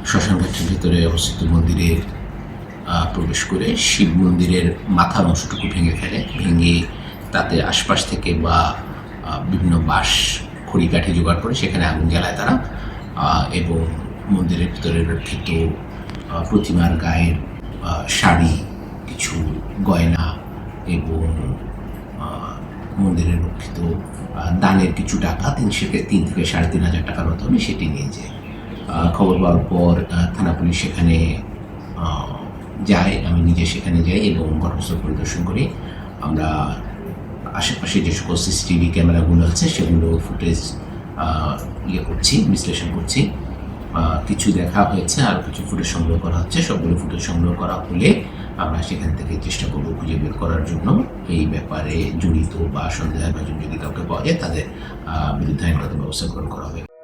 শ্মশানঘাটের ভিতরে অবস্থিত মন্দিরে প্রবেশ করে শিব মন্দিরের মাথার অংশটুকু ভেঙে ফেলে, ভেঙে তাতে আশপাশ থেকে বা বিভিন্ন বাঁশ খড়ি কাঠি জোগাড় করে সেখানে আগুন জ্বালায় তারা, এবং মন্দিরের ভিতরে রক্ষিত প্রতিমার গায়ের শাড়ি, কিছু গয়না এবং মন্দিরের রক্ষিত দানের কিছু টাকা 3 থেকে 3,500 টাকার মতো হবে সেটি নিয়ে যায়। খবর পাওয়ার পর থানা পুলিশ সেখানে যায়, আমি নিজে সেখানে যাই এবং ঘটনাস্থল পরিদর্শন করি। আমরা আশেপাশে যে সকল সিসিটিভি ক্যামেরাগুলো আছে সেগুলো ফুটেজ করছি, বিশ্লেষণ করছি। কিছু দেখা হয়েছে, আর কিছু ফুটেজ সংগ্রহ করা হচ্ছে। সবগুলো ফুটেজ সংগ্রহ করা হলে আমরা সেখান থেকে চেষ্টা করব খুঁজে বের করার জন্য এই ব্যাপারে জড়িত বা সন্দেহভাজন যদি কাউকে পাওয়া যায় তাদের বিরুদ্ধে আইনগত ব্যবস্থা গ্রহণ করা হবে।